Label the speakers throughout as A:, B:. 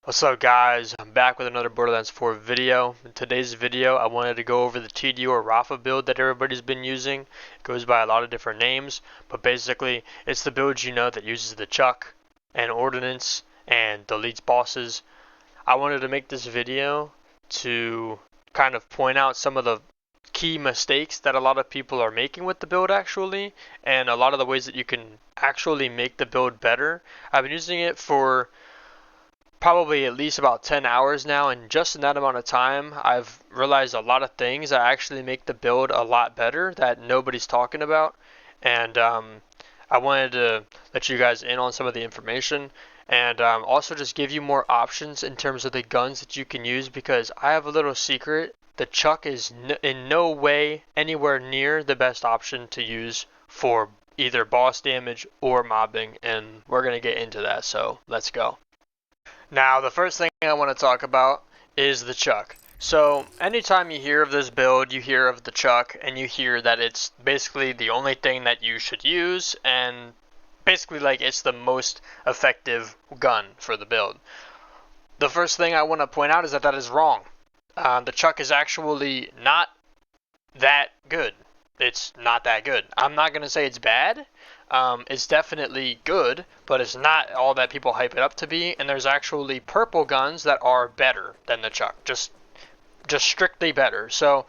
A: What's up guys, I'm back with another Borderlands 4 video. In today's video I wanted to go over the TDO or rafa build that everybody's been using. It goes by a lot of different names, but basically it's the build that uses the chuck and ordnance and deletes bosses. I wanted to make this video to kind of point out some of the key mistakes that a lot of people are making with the build actually, and a lot of the ways that you can actually make the build better. I've been using it for probably at least about 10 hours now, and just in that amount of time I've realized a lot of things that actually make the build a lot better that nobody's talking about. And I wanted to let you guys in on some of the information, and also just give you more options in terms of the guns that you can use, because I have a little secret. The chuck is in no way anywhere near the best option to use for either boss damage or mobbing, and we're going to get into that, so let's go. Now, the first thing I want to talk about is the chuck. So, anytime you hear of this build, you hear of the chuck, and you hear that it's basically the only thing that you should use, and basically like it's the most effective gun for the build. The first thing I want to point out is that is wrong. The chuck is actually not that good. It's not that good. I'm not going to say it's bad. It's definitely good, but it's not all that people hype it up to be. And there's actually purple guns that are better than the chuck, just strictly better. So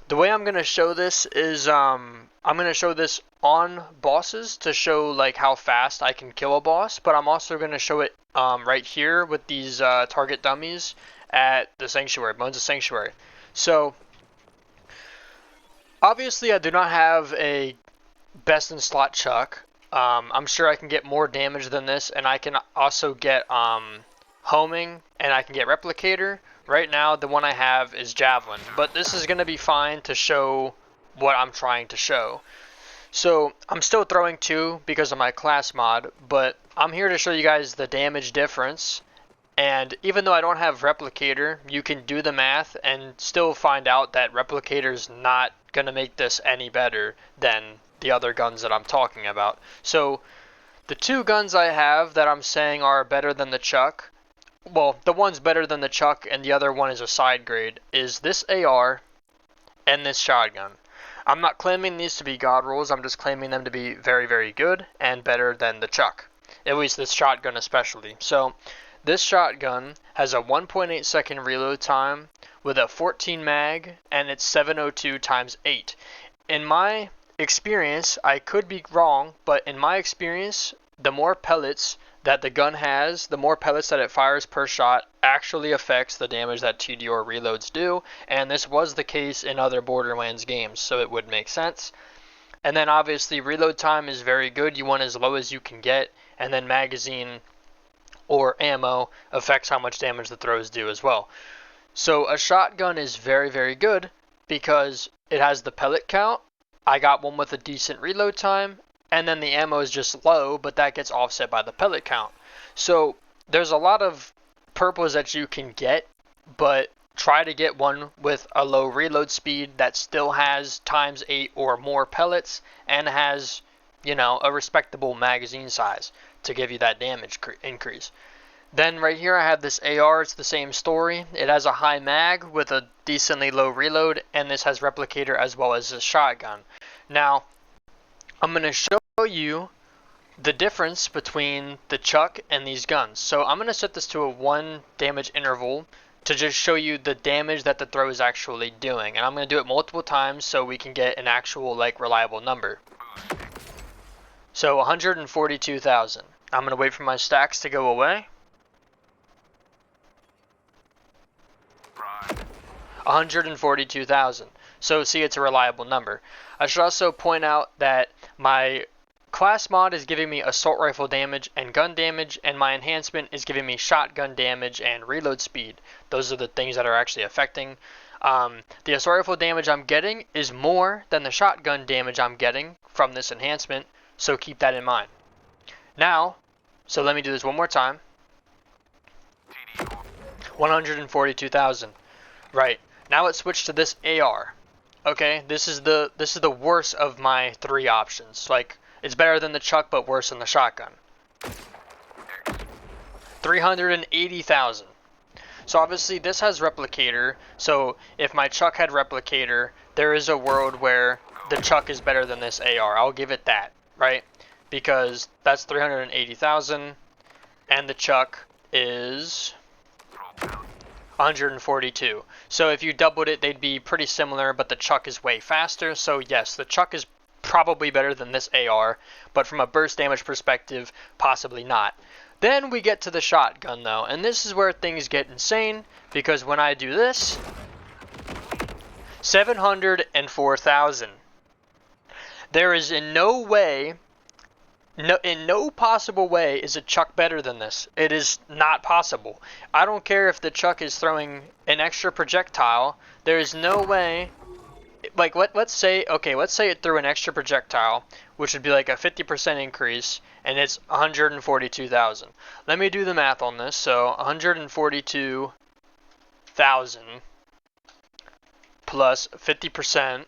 A: the way I'm gonna show this is I'm gonna show this on bosses to show like how fast I can kill a boss, but I'm also gonna show it right here with these target dummies at the sanctuary, Bones of Sanctuary. So obviously I do not have a best in slot chuck. I'm sure I can get more damage than this, and I can also get homing, and I can get replicator. Right now the one I have is javelin, but this is going to be fine to show what I'm trying to show. So I'm still throwing 2 because of my class mod, but I'm here to show you guys the damage difference. And even though I don't have replicator, you can do the math and still find out that replicator's not going to make this any better than the other guns that I'm talking about. So the 2 guns I have that I'm saying are better than the chuck, well, the one's better than the chuck and the other one is a side grade, is this AR and this shotgun. I'm not claiming these to be god rolls, I'm just claiming them to be very, very good and better than the chuck. At least this shotgun especially. So this shotgun has a 1.8 second reload time with a 14 mag, and it's 702 times 8. In my experience, I could be wrong, but in my experience, the more pellets that the gun has, the more pellets that it fires per shot actually affects the damage that TDO reloads do, and this was the case in other Borderlands games, so it would make sense. And then obviously reload time is very good, you want as low as you can get, and then magazine or ammo affects how much damage the throws do as well. So a shotgun is very, very good because it has the pellet count. I got one with a decent reload time, and then the ammo is just low, but that gets offset by the pellet count. So there's a lot of purples that you can get, but try to get one with a low reload speed that still has times 8 or more pellets and has, you know, a respectable magazine size to give you that damage increase. Then right here I have this AR, it's the same story. It has a high mag with a decently low reload, and this has replicator as well as a shotgun. Now, I'm going to show you the difference between the chuck and these guns. So I'm going to set this to a 1 damage interval to just show you the damage that the throw is actually doing. And I'm going to do it multiple times so we can get an actual like reliable number. So 142,000. I'm going to wait for my stacks to go away. 142,000. So see, it's a reliable number. I should also point out that my class mod is giving me assault rifle damage and gun damage, and my enhancement is giving me shotgun damage and reload speed. Those are the things that are actually affecting. The assault rifle damage I'm getting is more than the shotgun damage I'm getting from this enhancement, so keep that in mind. Now, so let me do this one more time. 142,000. Right. Now let's switch to this AR. Okay, this is the worst of my 3 options. Like, it's better than the chuck, but worse than the shotgun. 380,000. So obviously this has replicator, so if my Chuck had replicator, there is a world where the Chuck is better than this AR. I'll give it that, right? Because that's 380,000, and the Chuck is 142. So if you doubled it, they'd be pretty similar, but the Chuck is way faster. So yes, the Chuck is probably better than this AR, but from a burst damage perspective, possibly not. Then we get to the shotgun though, and this is where things get insane, because when I do this, 704,000. There is in no way, in no possible way is a Chuck better than this. It is not possible. I don't care if the Chuck is throwing an extra projectile. There is no way. Like let's say it threw an extra projectile, which would be like a 50% increase, and it's 142,000. Let me do the math on this. So 142,000 plus 50%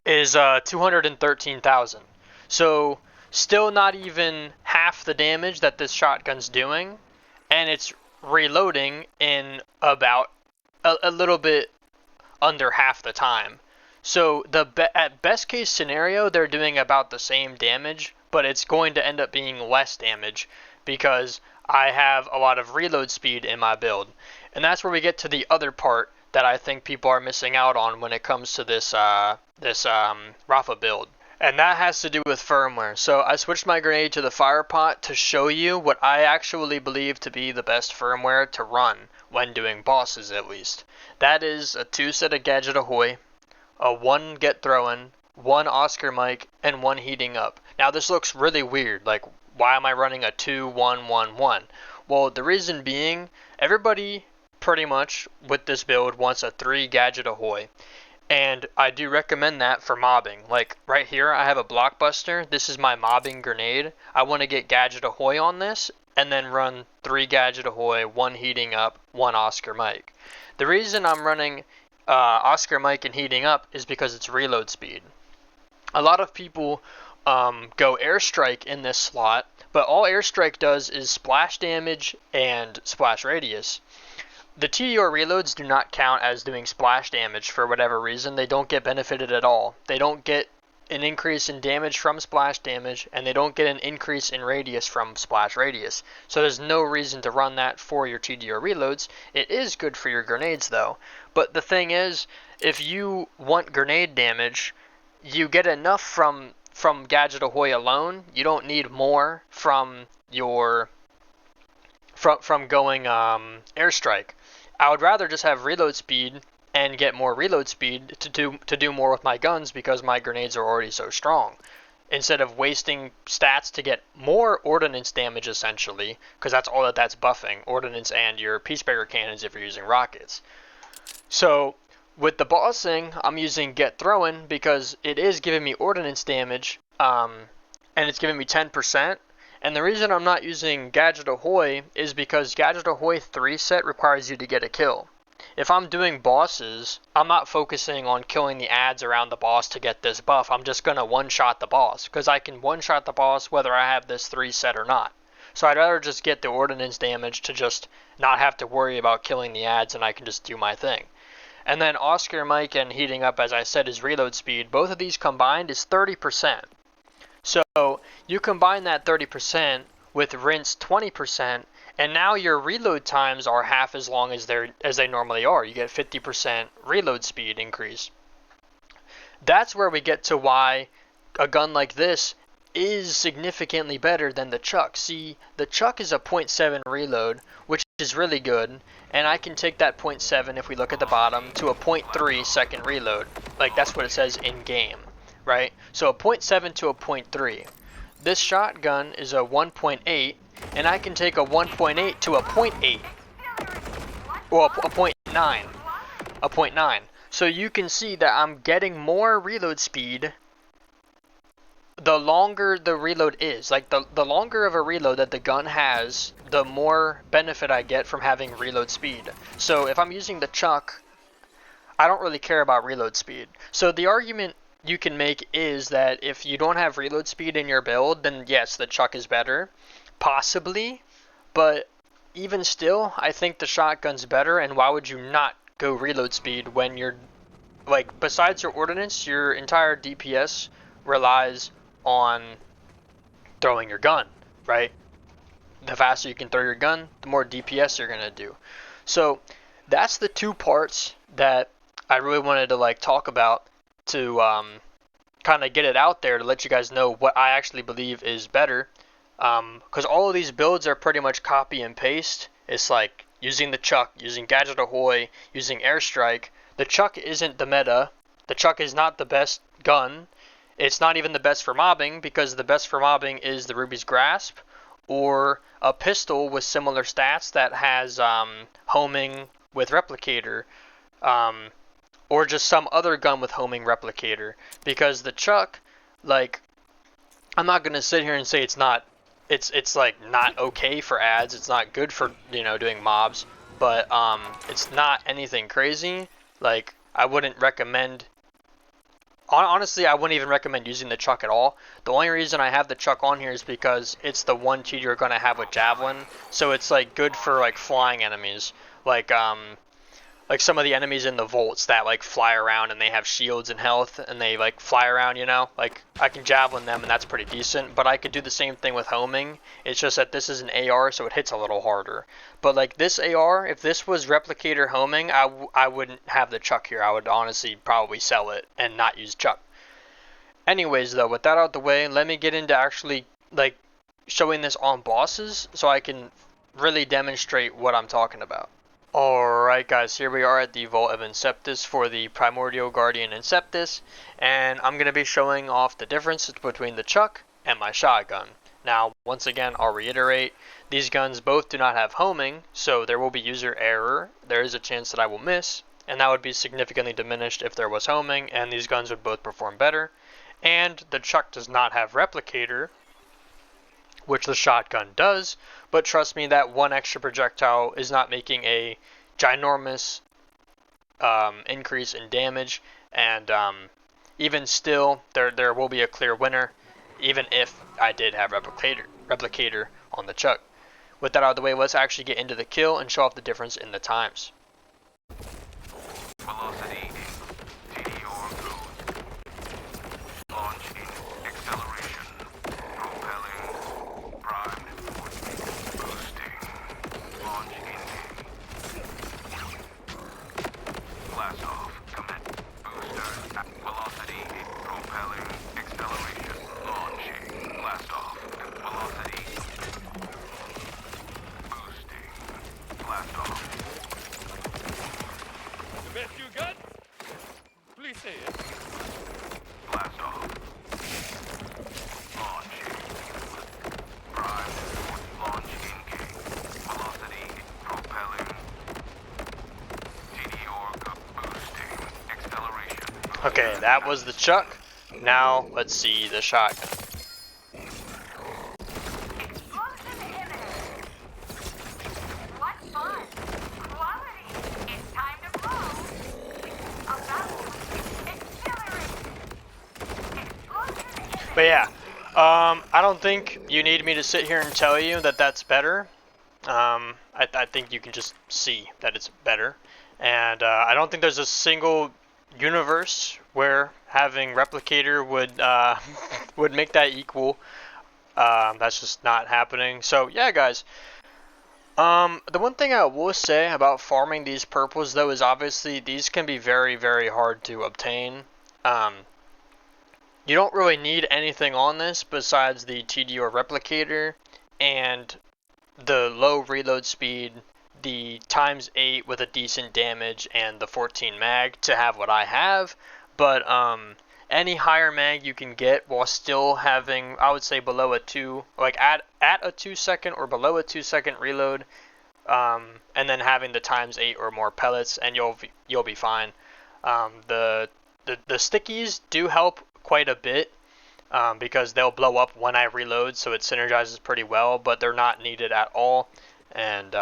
A: is 213,000. So still not even half the damage that this shotgun's doing, and it's reloading in about a little bit under half the time. So at best case scenario, they're doing about the same damage, but it's going to end up being less damage because I have a lot of reload speed in my build. And that's where we get to the other part that I think people are missing out on when it comes to this rafa build. And that has to do with firmware. So I switched my grenade to the fire pot to show you what I actually believe to be the best firmware to run when doing bosses, at least. That is a 2 set of Gadget Ahoy, a 1 Get Throwin', 1 Oscar Mic, and 1 Heating Up. Now this looks really weird, like why am I running a 2-1-1-1? Well, the reason being, everybody pretty much with this build wants a 3 Gadget Ahoy. And I do recommend that for mobbing. Like right here, I have a Blockbuster. This is my mobbing grenade. I want to get Gadget Ahoy on this and then run 3 Gadget Ahoy, 1 Heating Up, 1 Oscar Mic. The reason I'm running Oscar Mic and Heating Up is because it's reload speed. A lot of people go Airstrike in this slot, but all Airstrike does is splash damage and splash radius. The TDR reloads do not count as doing splash damage for whatever reason. They don't get benefited at all. They don't get an increase in damage from splash damage, and they don't get an increase in radius from splash radius. So there's no reason to run that for your TDR reloads. It is good for your grenades though. But the thing is, if you want grenade damage, you get enough from Gadget Ahoy alone. You don't need more from your from going Airstrike. I would rather just have reload speed and get more reload speed to do more with my guns because my grenades are already so strong. Instead of wasting stats to get more ordnance damage essentially, because that's all that's buffing, ordnance and your Peacebreaker cannons if you're using rockets. So with the bossing, I'm using Get Throwin' because it is giving me ordnance damage, and it's giving me 10%. And the reason I'm not using Gadget Ahoy is because Gadget Ahoy 3 set requires you to get a kill. If I'm doing bosses, I'm not focusing on killing the ads around the boss to get this buff. I'm just going to one-shot the boss, because I can one-shot the boss whether I have this 3 set or not. So I'd rather just get the ordnance damage to just not have to worry about killing the ads, and I can just do my thing. And then Oscar Mic and Heating Up, as I said, is reload speed. Both of these combined is 30%. So you combine that 30% with Rinse 20%, and now your reload times are half as long as they normally are. You get 50% reload speed increase. That's where we get to why a gun like this is significantly better than the Chuck. See, the Chuck is a 0.7 reload, which is really good, and I can take that 0.7, if we look at the bottom, to a 0.3 second reload. Like, that's what it says in game. Right? So a 0.7 to a 0.3. This shotgun is a 1.8, and I can take a 1.8 to a 0.8. Well, a 0.9. A 0.9. So you can see that I'm getting more reload speed the longer the reload is. Like, the longer of a reload that the gun has, the more benefit I get from having reload speed. So if I'm using the Chuck, I don't really care about reload speed. So the argument you can make is that if you don't have reload speed in your build, then yes, the Chuck is better, possibly, But even still, I think the shotgun's better, and why would you not go reload speed when you're, like, besides your ordnance, your entire DPS relies on throwing your gun, right? The faster you can throw your gun, the more DPS you're gonna do. So that's the two parts that I really wanted to like talk about to kind of get it out there to let you guys know what I actually believe is better. Because all of these builds are pretty much copy and paste. It's like using the Chuck, using Gadget Ahoy, using Airstrike. The Chuck isn't the meta. The Chuck is not the best gun. It's not even the best for mobbing, because the best for mobbing is the Ruby's Grasp or a pistol with similar stats that has homing with Replicator, or just some other gun with homing Replicator. Because the Chuck, like, I'm not gonna sit here and say it's not, it's like not okay for ads. It's not good for, you know, doing mobs, but it's not anything crazy. Like, I wouldn't recommend. Honestly, I wouldn't even recommend using the Chuck at all. The only reason I have the Chuck on here is because it's the one cheat you're gonna have with Javelin, so it's like good for like flying enemies, like some of the enemies in the vaults that like fly around and they have shields and health and they like fly around, you know, like I can Javelin them and that's pretty decent. But I could do the same thing with homing. It's just that this is an AR, so it hits a little harder. But like this AR, if this was Replicator homing, I wouldn't have the Chuck here. I would honestly probably sell it and not use Chuck. Anyways though, with that out the way, let me get into actually like showing this on bosses so I can really demonstrate what I'm talking about. Alright guys, here we are at the Vault of Inceptus for the Primordial Guardian Inceptus, and I'm going to be showing off the difference between the Chuck and my shotgun. Now, once again, I'll reiterate, these guns both do not have homing, so there will be user error. There is a chance that I will miss, and that would be significantly diminished if there was homing, and these guns would both perform better. And the Chuck does not have Replicator, which the shotgun does, but trust me, that one extra projectile is not making a ginormous increase in damage, and even still, there will be a clear winner, even if I did have replicator on the Chuck. With that out of the way, let's actually get into the kill and show off the difference in the times.
B: Velocity, TDR code. Launch in acceleration. Propelling. Primed. Boosting. Launch in. Blast off. Commit. Booster. Velocity. Propelling. Acceleration. Launching. Blast off. Velocity. Boosting. Blast off.
C: The best you got? Please say it.
B: Blast off. Launch. Prime. Launch engine. Velocity. Propelling. TDR boosting. Acceleration.
A: Okay, that was the Chuck. Now, let's see the shotgun. But yeah, I don't think you need me to sit here and tell you that that's better. I think you can just see that it's better. And I don't think there's a single universe where having Replicator would would make that equal. That's just not happening. So yeah, guys. The one thing I will say about farming these purples though is obviously these can be very, very hard to obtain. You don't really need anything on this besides the TDR replicator and the low reload speed, the ×8 with a decent damage, and the 14 mag to have what I have. But any higher mag you can get while still having, I would say, below a 2, like at a 2-second or below a 2-second reload, and then having the ×8 or more pellets, and you'll be fine. The stickies do help quite a bit because they'll blow up when I reload, so it synergizes pretty well, but they're not needed at all. And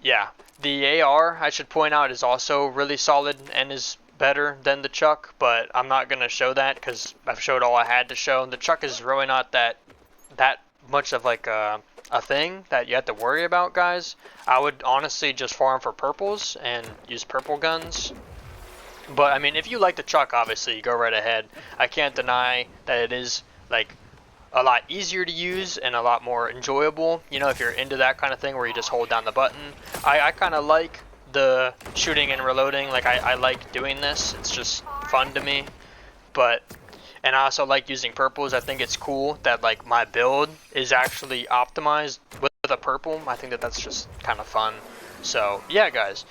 A: yeah, the AR, I should point out, is also really solid and is better than the Chuck, but I'm not going to show that because I've showed all I had to show. The Chuck is really not that much of like a a thing that you have to worry about, guys, I would honestly just farm for purples and use purple guns. But I mean, if you like the Chuck, obviously go right ahead. I can't deny that it is like a lot easier to use and a lot more enjoyable. You know, if you're into that kind of thing where you just hold down the button. I kind of like the shooting and reloading. Like I like doing this. It's just fun to me. But and I also like using purples. I think it's cool that like my build is actually optimized with a purple. I think that that's just kind of fun. So yeah, guys.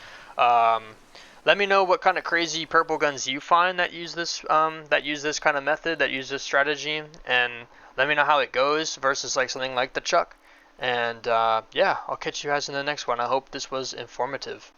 A: Let me know what kind of crazy purple guns you find that use this kind of method, that use this strategy, and let me know how it goes versus like something like the Chuck. And yeah, I'll catch you guys in the next one. I hope this was informative.